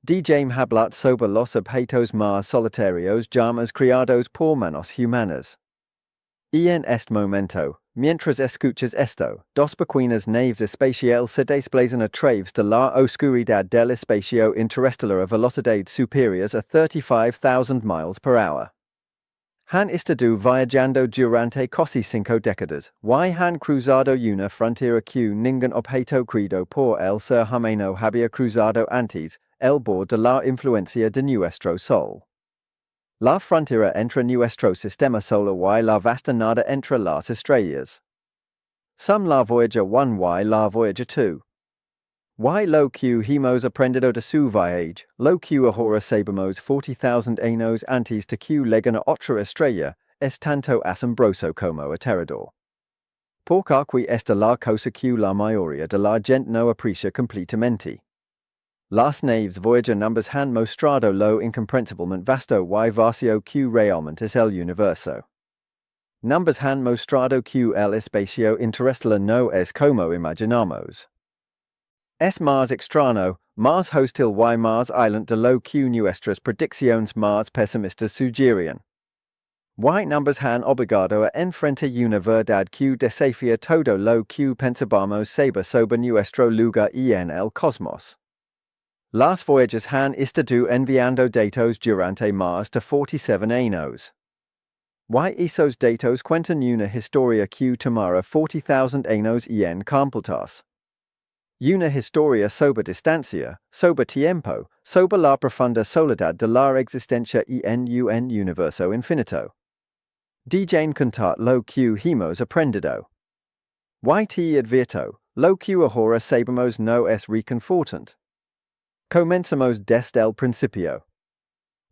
Djame hablat sobre los objetos más solitarios llamados criados por manos humanas. En este momento, mientras escuchas esto, dos pequeñas naves espaciales se desplazan a través de la oscuridad del espacio interestelar a velocidades superiores a 35,000 miles per hour. Han estado viajando durante casi 5 décadas, y han cruzado una frontera que ningún objeto creado por el ser humano había cruzado antes, el borde de la influencia de nuestro Sol. La frontera entre nuestro sistema solar y la vasta nada entre las estrellas. Some la Voyager 1 y la Voyager 2. Y lo que hemos aprendido de su viaje, lo que ahora sabemos 40,000 años antes de que lleguen a otra estrella, es tanto asombroso como aterrador. Porque esta la cosa que la mayoría de la gente no aprecia completamente. Las naves Voyager numbers han mostrado lo incomprensiblemente vasto y vacío que realmente es el universo. Numbers han mostrado que el espacio interestelar no es como imaginamos. Es más extraño, más hostil y más aislante de lo que nuestras predicciones más pesimistas sugieren. Y numbers han obligado a enfrentar una verdad que desafía todo lo que pensábamos saber sobre nuestro lugar en el cosmos. Las Voyagers han estado enviando datos durante más de 47 años. Y esos datos cuentan una historia que tomará 40,000 años en completar. Una historia sobre distancia, sobre tiempo, sobre la profunda soledad de la existencia en un universo infinito. Djane contar lo que hemos aprendido. Y te advierto, lo que ahora sabemos no es reconfortante. Comencemos desde el principio.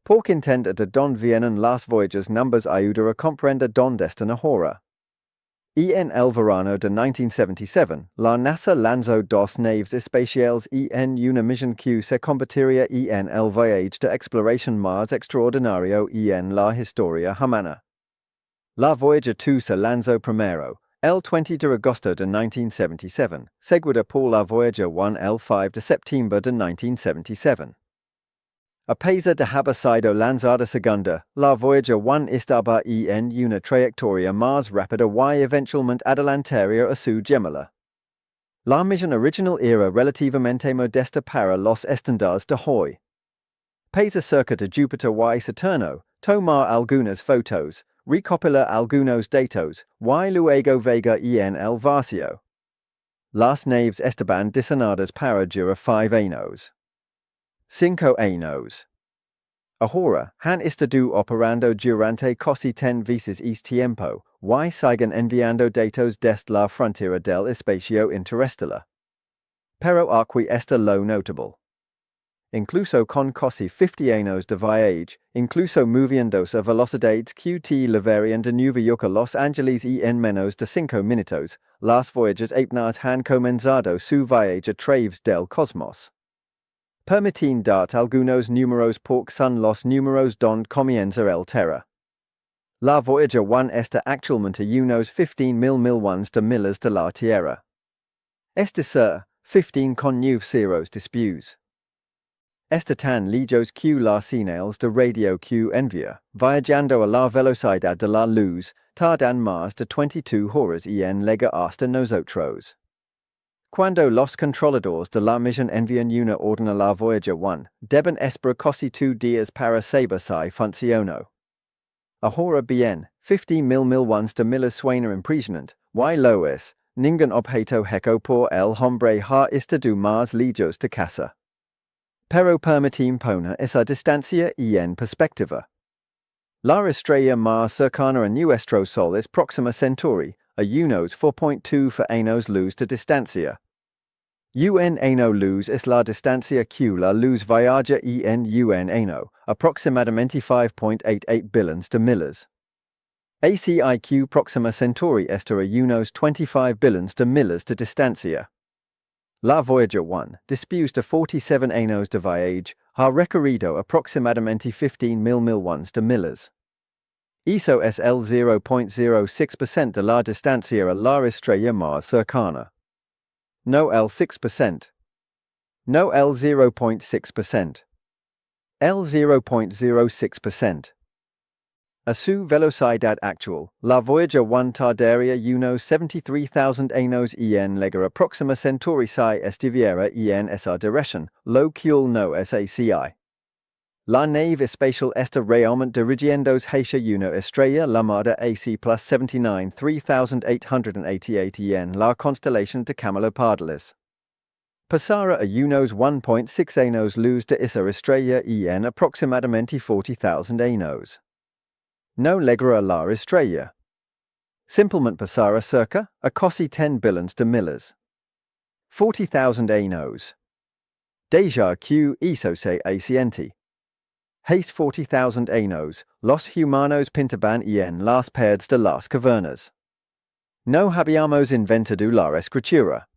Porque entender de dónde vienen las Voyagers numbers ayuda a comprender dónde están ahora. En el verano de 1977, la NASA lanzó dos naves espaciales en una misión que se convertiría en el viaje de exploración más extraordinario en la historia humana. La Voyager 2 se lanzó primero, el 20 de agosto de 1977, seguida por la Voyager 1 el 5 de septiembre de 1977. A pesar de haber sido lanzada segunda, la Voyager 1 estaba en una trayectoria más rápida y eventualmente adelantaria a su gemela. La misión original era relativamente modesta para los estándares de hoy. Pesa cerca de Júpiter y Saturno, tomar algunas fotos, recopilar algunos datos, y luego vega en el vacío. Las naves estaban diseñadas para durar 5 años. 5 años. Ahora han estado operando durante casi 10 veces este tiempo, y siguen enviando datos desde la frontera del espacio interestelar. Pero aquí está lo notable. Incluso con casi 50 años de viaje, incluso moviéndose a velocidades que llevarían de Nueva York a Los Angeles en menos de 5 minutos, las Voyagers apenas han comenzado su viaje a través del cosmos. Permiten dar algunos números porque son los números donde comienza el terror. La Voyager 1 está actualmente unos 15,000 millones de millas de la Tierra. Es decir, 15 con 9 ceros después. Está tan lejos que las señales de radio que envía, viajando a la velocidad de la luz, tardan más de 22 horas en llegar hasta nosotros. Cuando los controladores de la misión envían una orden a la Voyager 1, deben esperar casi 2 días para saber si funcionó. Ahora bien, 50,000 millones de millas suena impresionante, y lo es, ningún objeto hecho por el hombre ha estado más lejos de casa. Pero permiten poner esa distancia en perspectiva. La estrella más cercana a nuestro Sol es Próxima Centauri, a unos 4.2 años luz de distancia. Un año luz es la distancia que la luz viaja en un año, aproximadamente 5.88 billones de millas. ACIQ Próxima Centauri está a unos 25 billones de millas de distancia. La Voyager 1, después de 47 años de viaje, ha recorrido aproximadamente 15,000 millones de millas. Eso es el 0.06% de la distancia a la estrella más cercana. No el 6%. No el 0.6%. L 0.06%. A su velocidad actual, la Voyager 1 tardaría unos 73,000 años en llegar a Proxima Centauri si estuviera en esa dirección, lo cual no es así. La nave espacial está realmente dirigiéndose hacia una estrella llamada AC plus 79,3888 en la constelación de Camelopardalis. Pasará a unos 1.6 años luz de esa estrella en aproximadamente 40,000 años. No llegará a la estrella. Simplemente pasará cerca, a casi 10 billones de miles. 40,000 años. Deja que eso se asiente. Hace 40,000 años, los humanos pintaban en las paredes de las cavernas. No habíamos inventado la escritura.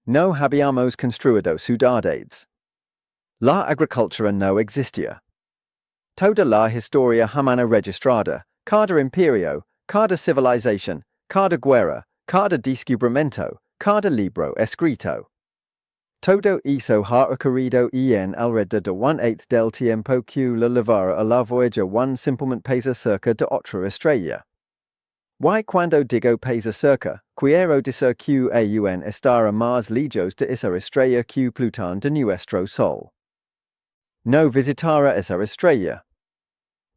No habíamos construido ciudades. La agricultura no existía. Toda la historia humana registrada, cada imperio, cada civilización, cada guerra, cada descubrimiento, cada libro escrito. Todo eso ha ocurrido en alrededor de 1/8 del tiempo que la llevara a la Voyager 1 simplemente pesa cerca de otra estrella. Y cuando digo pesa cerca, quiero decir que aún estará más lejos de esa estrella que Plutón de nuestro Sol. No visitará esa estrella.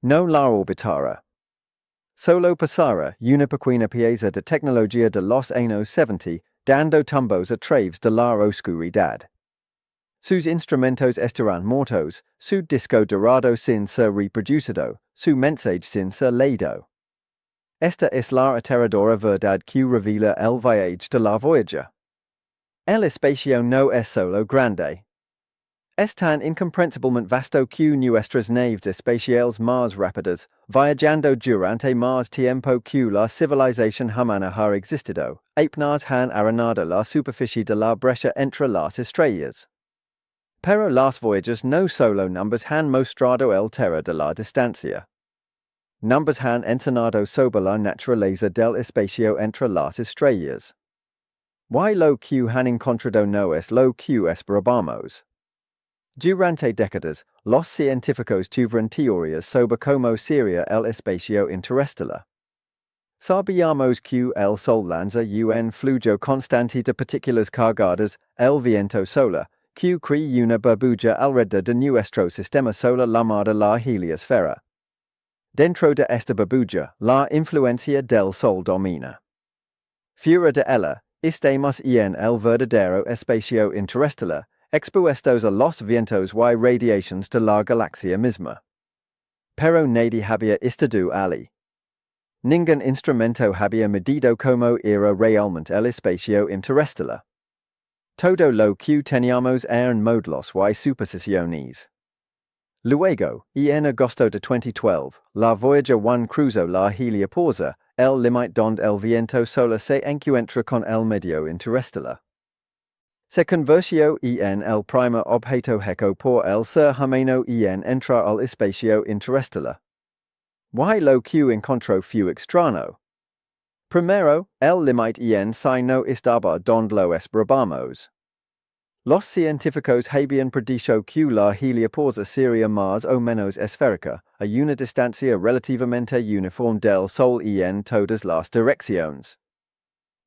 No la orbitará. Solo pasará una pequeña pieza de tecnología de los años 70, dando tumbos a través de la oscuridad. Sus instrumentos estarán muertos, su disco dorado sin ser reproducido, su mensaje sin ser leído. Esta es la aterradora verdad que revela el viaje de la Voyager. El espacio no es solo grande. Es tan incomprensiblemente vasto que nuestras naves espaciales más rápidas, viajando durante más tiempo que la civilización humana ha existido, apenas han arenado la superficie de la brecha entre las estrellas. Pero las Voyagers no solo numbers han mostrado el terror de la distancia. Numbers han enseñado sobre la naturaleza del espacio entre las estrellas. Y lo que han encontrado no es lo que esperábamos. Durante décadas, los científicos tuvieron teorías sobre cómo sería el espacio interestelar. Sabíamos que el Sol lanza un flujo constante de partículas cargadas, el viento solar, que crea una burbuja alrededor de nuestro sistema solar llamada la heliosfera. Dentro de esta burbuja, la influencia del Sol domina. Fuera de ella, estamos en el verdadero espacio interestelar, expuestos a los vientos y radiaciones de la galaxia misma. Pero nadie había estado allí. Ningún instrumento había medido como era realmente el espacio interestelar. Todo lo que teníamos eran modelos y suposiciones. Luego, en agosto de 2012, la Voyager 1 cruzó la heliopausa, el límite donde el viento solar se encuentra con el medio interestelar. Se convirtió en el primer objeto hecho por el ser humano en entrar al espacio interestelar. Y lo que encontró fue extraño. Primero, el límite en si no estaba donde lo esperábamos. Los científicos habían predicho que la heliopausa sería más o menos esférica, a una distancia relativamente uniforme del Sol en todas las direcciones.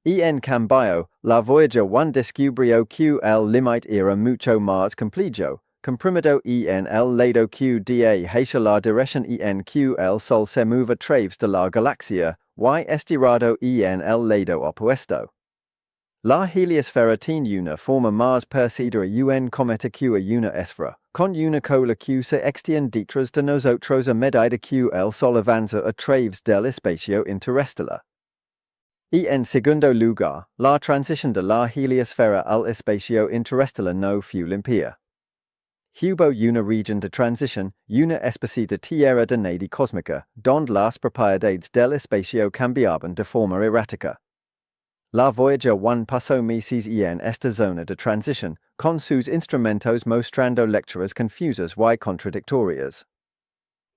En cambio, la Voyager 1 descubrió que el límite era mucho más complejo, comprimido en el lado que da hacia la dirección en que el Sol se mueve a través de la galaxia, y estirado en el lado opuesto. La heliosfera tiene una forma más parecida a un cometa que a una esfera, con una cola que se extiende detrás de nosotros a medida que el Sol avanza a través del espacio interestelar. En segundo lugar, la transición de la heliosfera al espacio interestelar no fue limpia. Hubo una región de transición, una especie de tierra de nadie cósmica, donde las propiedades del espacio cambiaban de forma errática. La Voyager 1 pasó meses en esta zona de transición, con sus instrumentos mostrando lecturas confusas y contradictorias.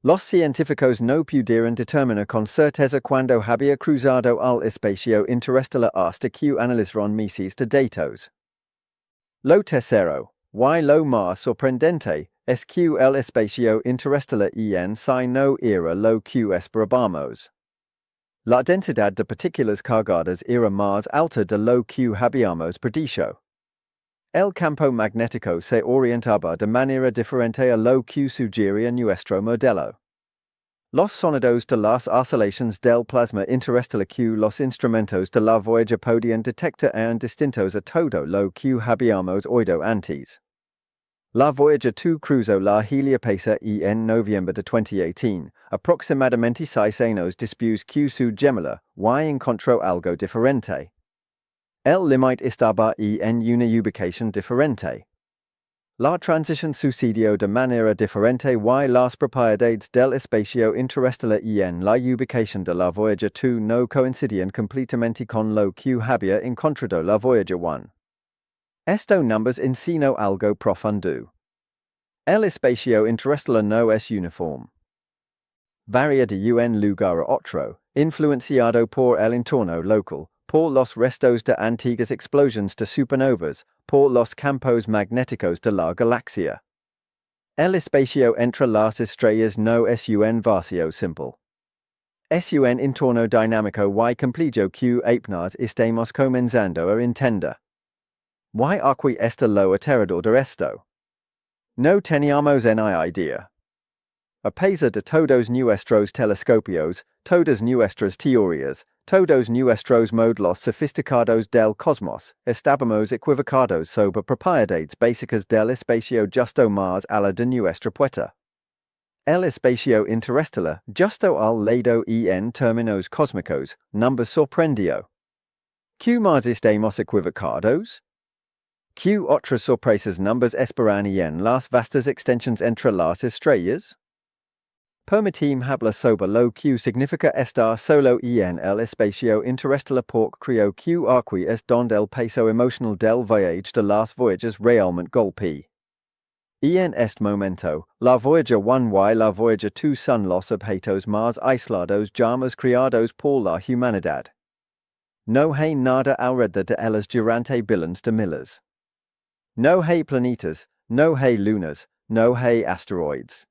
Los científicos no pudieron determinar con certeza cuándo había cruzado al espacio interestelar hasta que analizaron meses de datos. Lo tercero, y lo más sorprendente, SQ el espacio interestelar en si no era lo que esperábamos. La densidad de partículas cargadas era más alta de lo que habíamos predicho. El campo magnético se orientaba de manera diferente a lo que sugería nuestro modelo. Los sonidos de las oscilaciones del plasma interestelar que los instrumentos de la Voyager podían detectar eran distintos a todo lo que habíamos oído antes. La Voyager 2 cruzó la heliopasa en noviembre de 2018, aproximadamente 6 años después que su gemela, y encontró algo diferente. El límite estaba en una ubicación diferente. La transición sucedió de manera diferente y las propiedades del espacio interestelar en la ubicación de la Voyager 2 no coincidían completamente con lo que había encontrado la Voyager 1. Esto numbers sino algo profundo. El espacio interestelar no es uniforme. Varía de un lugar a otro, influenciado por el entorno local, por los restos de antiguas explosiones de supernovas, por los campos magnéticos de la galaxia. El espacio entre las estrellas no es un vacío simple. Es un entorno dinámico y complejo que apenas estamos comenzando a entender. ¿Y aquí está lo aterrador de esto? No teníamos ni idea. A pesar de todos nuestros telescopios, todas nuestras teorías, todos nuestros modelos sofisticados del cosmos, estábamos equivocados sobre propiedades básicas del espacio justo más allá de nuestra puerta. El espacio interestelar, justo al lado en términos cósmicos, nos sorprendió. ¿Qué más estamos equivocados? ¿Qué otras sorpresas nos esperan en las vastas extensiones entre las estrellas? Permitim hablar sobre lo que significa estar solo en el espacio interestelar porque creo que aquí es donde el peso emocional del viaje de las Voyagers realmente golpea. En este momento, la Voyager 1 y la Voyager 2 son los objetos más aislados jamás creados por la humanidad. No hay nada alrededor de ellas durante billones de miles. No hay planetas, no hay lunas, no hay asteroides.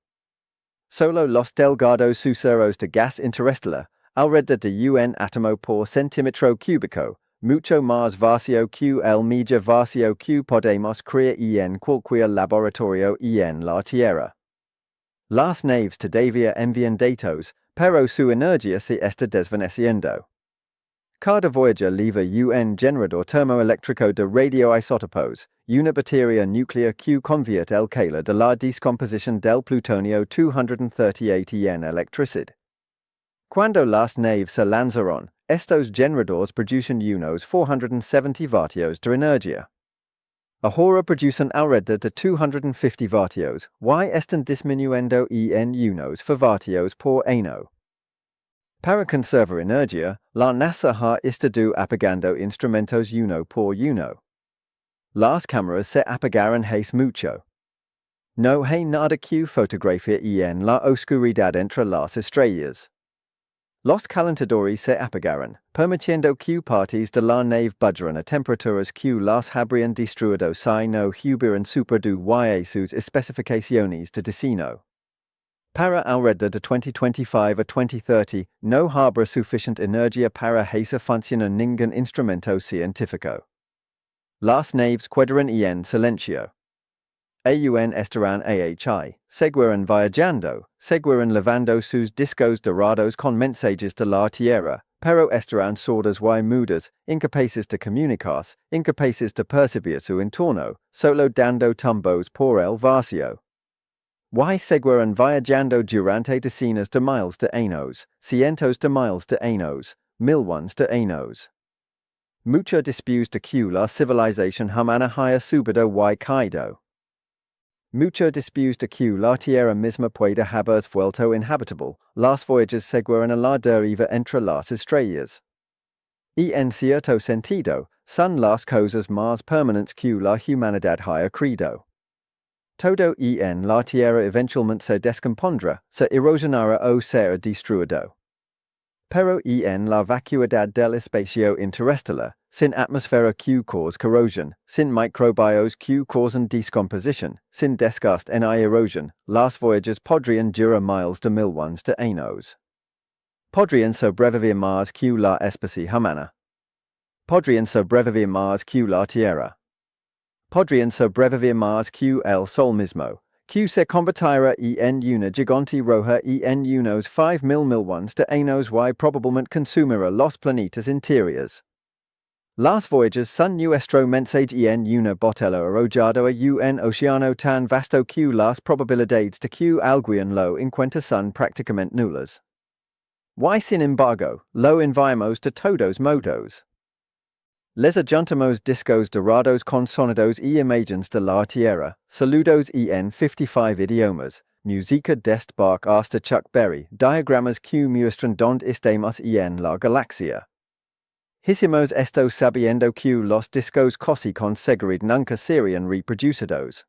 Solo los delgados suceros de gas interestelar, alrededor de un átomo por centímetro cúbico, mucho más vacío que el medio vacío que podemos crear en cualquier laboratorio en la Tierra. Las naves todavía envían datos, pero su energía se está desvaneciendo. Cada Voyager lleva un generador termoeléctrico de radioisótopos, una batería nuclear que convierte el calor de la descomposición del plutonio 238 en electricidad. Cuando las naves se lanzaron, estos generadores producen unos 470 vatios de energía. Ahora producen alrededor de 250 vatios, y están disminuyendo en unos 4 vatios por año. Para conservar energía, la NASA ha estado apagando instrumentos uno por uno. Las cámaras se apagaron hace mucho. No hay nada que fotografiar en la oscuridad entre las estrellas. Los calentadores se apagaron, permitiendo que partes de la nave bajaran a temperaturas que las habrían destruido si no hubieran superado sus especificaciones de diseño. Para alrededor de 2025 a 2030, no habrá suficiente energía para hacer funcionar ningún instrumento científico. Las naves quedarán en silencio. Aún estarán ahí, seguirán viajando, seguirán levando sus discos dorados con mensajes de la Tierra, pero estarán sordas y mudas, incapaces de comunicarse, incapaces de percibir su entorno, solo dando tumbos por el vacío. Y seguirán viajando durante decenas de miles de años, cientos de miles de años, millones de años. Mucho después de que la civilización humana haya subido y caído. Mucho después de que la Tierra misma pueda haberse vuelto inhabitable, las Voyagers seguirán a la deriva entre las estrellas. Y en cierto sentido, son las cosas más permanentes que la humanidad haya creado. Todo en la Tierra eventualmente se descompondrá, se erosionará o será destruido. pero en la vacuidad del espacio interestelar, sin atmosfera que cause corrosion, sin microbios que causan descomposition, sin desgaste ni erosion, las voyages podrían durar miles de millones de años. Podrían sobrevivir más que la especie humana. Podrían sobrevivir más que la Tierra. Podrían sobrevivir más que el Sol mismo, que se convertirá en una gigante roja en unos 5,000 millones de años y probablemente consumirá los planetas interiores. Las voyages son nuestro mensaje en una botella arrojado a un océano tan vasto que las probabilidades de que alguien lo encuentre son prácticamente nulas. Y sin embargo, lo enviamos de todos modos. Les ajuntamos discos dorados con sonidos y imágenes de la Tierra, saludos en 55 idiomas, música deste barco hasta Chuck Berry, diagramas que muestran dónde estamos en la galaxia. Hicimos esto sabiendo que los discos casi con seguridad nunca serían reproducidos.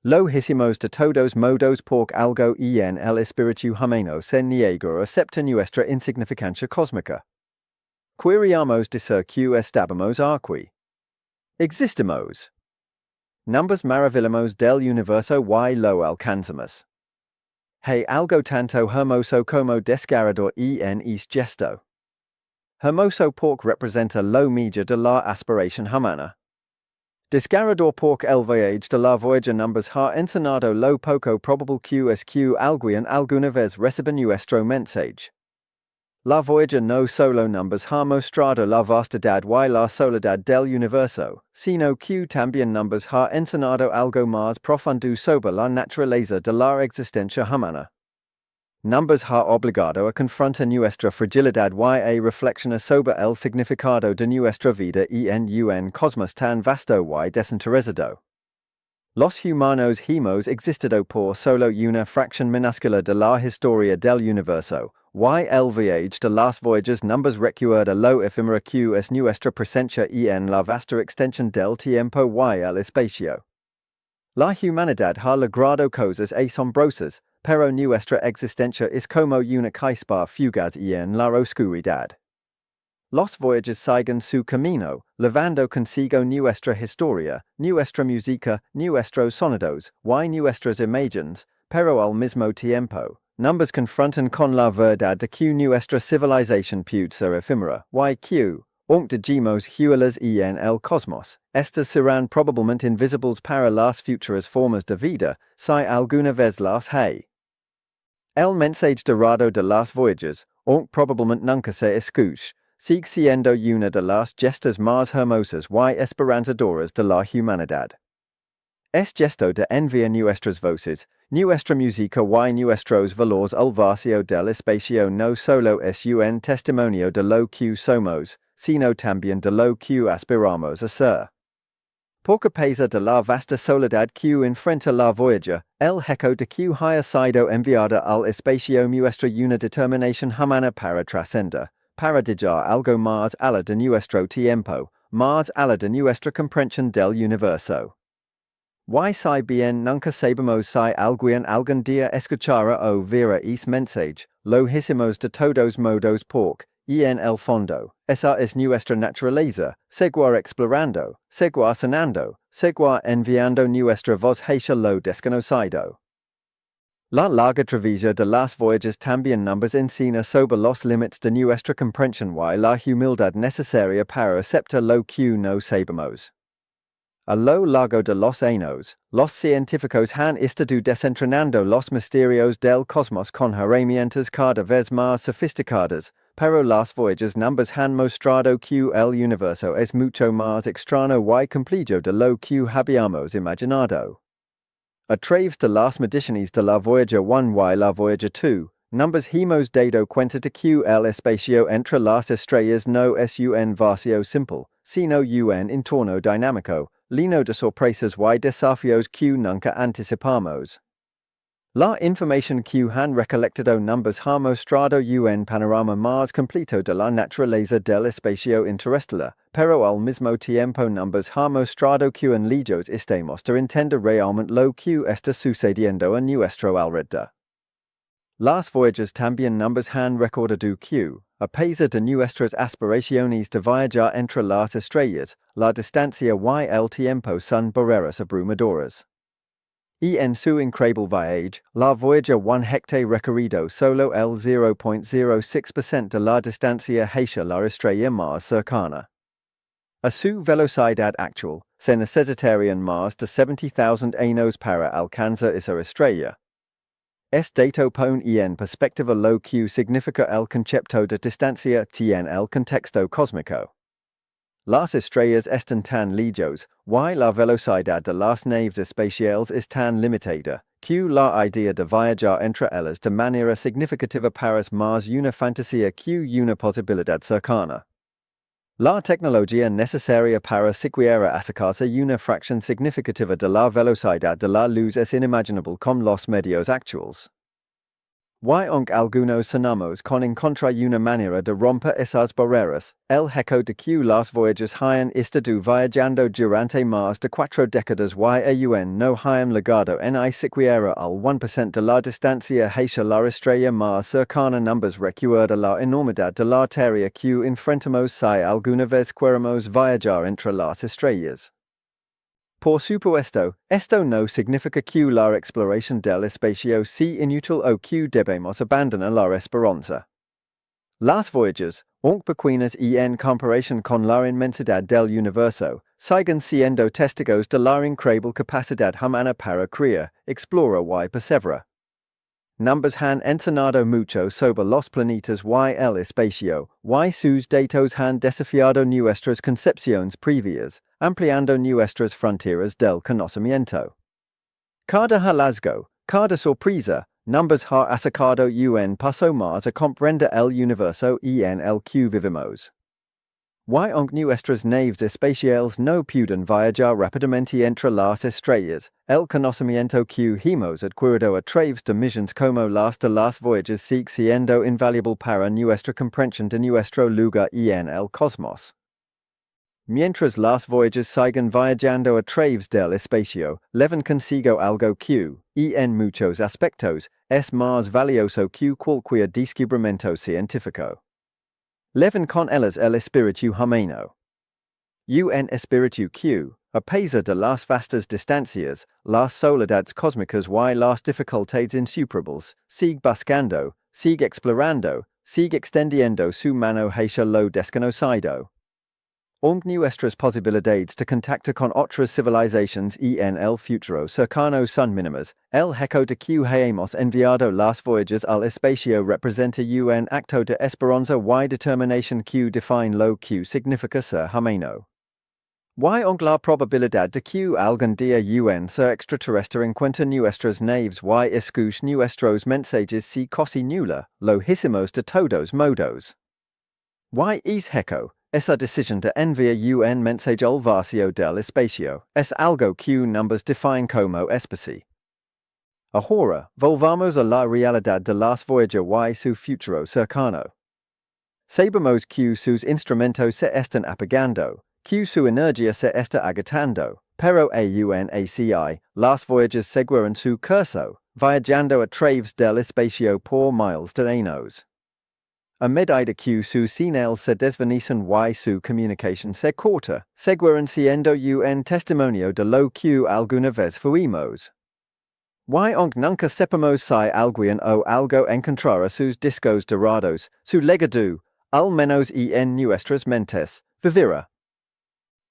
Lo hicimos de todos modos porque algo en el espíritu humano se niega a aceptar nuestra insignificancia cósmica. Queríamos decir que estábamos aquí. Existimos. Nos maravillamos del universo y lo alcanzamos. Hay algo tanto hermoso como desgarrador en este gesto. Hermoso porque representa lo mejor de la aspiración humana. Desgarrador porque el viaje de la Voyager nos ha enseñado lo poco probable que es que alguien alguna vez reciba nuestro mensaje. La Voyager no solo nos ha mostrado la vastedad y la soledad del universo, sino que también nos ha enseñado algo más profundo sobre la naturaleza de la existencia humana. Nos ha obligado a confrontar nuestra fragilidad y a reflexionar sobre el significado de nuestra vida en un cosmos tan vasto y desinteresado. Los humanos hemos existido por solo una fracción minúscula de la historia del universo, y el viaje de las voyages nos recuerda lo efímera que es nuestra presencia en la vasta extensión del tiempo y el espacio. La humanidad ha logrado cosas asombrosas, pero nuestra existencia es como una chispa fugaz en la oscuridad. Los voyages siguen su camino, llevando consigo nuestra historia, nuestra música, nuestros sonidos, y nuestras imágenes, pero al mismo tiempo, nos confrontan con la verdad de que nuestra civilización puede ser efímera, y que, aunque digamos huirlas en el cosmos, estas serán probablemente invisibles para las futuras formas de vida, si alguna vez las hay. El mensaje dorado de las voyages, aunque probablemente nunca se escuche, sigue siendo una de las gestas más hermosas y esperanzadoras de la humanidad. Es gesto de enviar nuestras voces, nuestra música y nuestros valores al vacío del espacio no solo es un testimonio de lo que somos, sino también de lo que aspiramos a ser. Porque pesa de la vasta soledad que enfrenta la Voyager, el eco de que haya sido enviada al espacio muestra una determinación humana para trascender, para dejar algo más allá de nuestro tiempo, más allá de nuestra comprensión del universo. Y si bien nunca sabemos si alguien algún día escuchará o verá ese mensaje, lo hicimos de todos modos porque, en el fondo, esa es nuestra naturaleza, seguir explorando, seguir sanando, seguir enviando nuestra voz hacia lo desconocido. La larga travesía de las voyages también nos enseña sobre los límites de nuestra comprensión y la humildad necesaria para aceptar lo que no sabemos. A lo largo de los años, los científicos han estado desentrañando los misterios del cosmos con herramientas cada vez más sofisticadas, pero las voyages nos han mostrado que el universo es mucho más extraño y complejo de lo que habíamos imaginado. A través de las mediciones de la Voyager 1 y la Voyager 2, nos hemos dado cuenta de que el espacio entre las estrellas no es un vacío simple, sino un entorno dinámico, lleno de sorpresas y desafíos que nunca anticipamos. La información que han recolectado nos ha mostrado un panorama más completo de la naturaleza del espacio interestelar, pero al mismo tiempo nos ha mostrado que en lejos estamos de entender realmente lo que está sucediendo a nuestro alrededor. Las voyages también numbers han recordado que, a pesar de nuestras aspiraciones de viajar entre las estrellas, la distancia y el tiempo son barreras abrumadoras. Y en su increíble viaje, la Voyager 1 hectare recorrido solo el 0.06% de la distancia hacia la estrella más cercana. A su velocidad actual, se necesitarían más de 70,000 años para alcanzar esa estrella. Este dato pone en perspectiva lo que significa el concepto de distancia en el contexto cósmico. Las estrellas están tan lejos, y la velocidad de las naves espaciales es tan limitada, que la idea de viajar entre ellas de manera significativa parece más una fantasía que una posibilidad cercana. La tecnología necesaria para siquiera acercarse una fracción significativa de la velocidad de la luz es inimaginable con los medios actuales. Y aunque algunos sonamos con encontrar una manera de romper esas barreras, el hecho de que las voyages hayan estado viajando durante más de 4 décadas y aún no hayan llegado ni siquiera al 1% de la distancia hacia la estrella más cercana numbers recuerda la enormidad de la tarea que enfrentamos si alguna vez queremos viajar entre las estrellas. Por supuesto, esto no significa que la exploración del espacio sea inútil o que debemos abandonar la esperanza. Las voyages, aunque pequeñas en comparación con la inmensidad del universo, siguen siendo testigos de la increíble capacidad humana para crear, explorar y perseverar. Numbers han enseñado mucho sobre los planetas y el espacio, y sus datos han desafiado nuestras concepciones previas, ampliando nuestras fronteras del conocimiento. Cada hallazgo, cada sorpresa, numbers ha acercado un paso más a comprender el universo en el que vivimos. Y aunque nuestras naves espaciales no pueden viajar rápidamente entre las estrellas, el conocimiento que hemos adquirido a través de misiones como las de las voyages sigue siendo invaluable para nuestra comprensión de nuestro lugar en el cosmos. Mientras las voyages siguen viajando a través del espacio, llevan consigo algo que, en muchos aspectos, es más valioso que cualquier descubrimiento científico. Llevan con ellas el espíritu humano. Un espíritu que, a pesar de las vastas distancias, las soledades cósmicas y las dificultades insuperables, sigue buscando, sigue explorando, sigue extendiendo su mano hacia lo desconocido. Aunque nuestras posibilidades de contacto con otras civilizaciones en el futuro cercano son mínimas, el hecho de que hayamos enviado las voyages al espacio representa un acto de esperanza y determinación que define lo que significa ser humano. Y aunque la probabilidad de que algún día un ser extraterrestre encuentre nuestras naves y escuche nuestros mensajes sea casi nula, lo hicimos de todos modos. Y es hecho, esa decisión de enviar un mensaje al vacío del espacio es algo que numbers define como especie. Ahora, volvamos a la realidad de las voyages y su futuro cercano. Sabemos que sus instrumentos se están apagando, que su energía se está agotando, pero aun así, las voyages seguirán su curso, viajando a través del espacio por miles de años. A medida que sus señales se desvanecen y su comunicación se corta, seguirán siendo un testimonio de lo que alguna vez fuimos. Y aunque nunca sepamos si alguien o algo encontrará sus discos dorados, su legado, al menos en nuestras mentes, vivirá.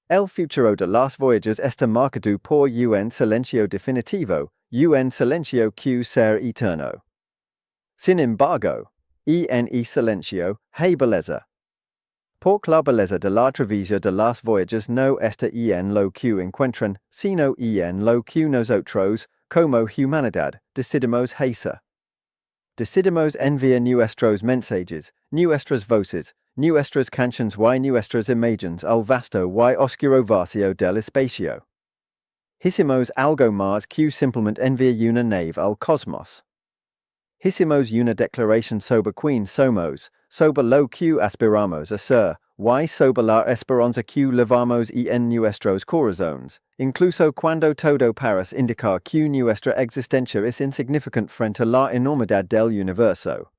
El futuro de las voyages está marcado por un silencio definitivo, un silencio que será eterno. Sin embargo, en silencio, hay belleza. Porque la belleza de la travesía de las voyages no está en lo que encuentran, sino en lo que nosotros, como humanidad, decidimos hacer. Decidimos enviar nuestros mensajes, nuestras voces, nuestras canciones y nuestras imágenes al vasto y oscuro vacío del espacio. Hicimos algo más que simplemente enviar una nave al cosmos. Hicimos una declaración sobre quién somos, sobre lo que aspiramos a ser, Y sobre la esperanza que levamos y en nuestros corazones, incluso cuando todo parece indicar que nuestra existencia es insignificant frente a la enormidad del universo.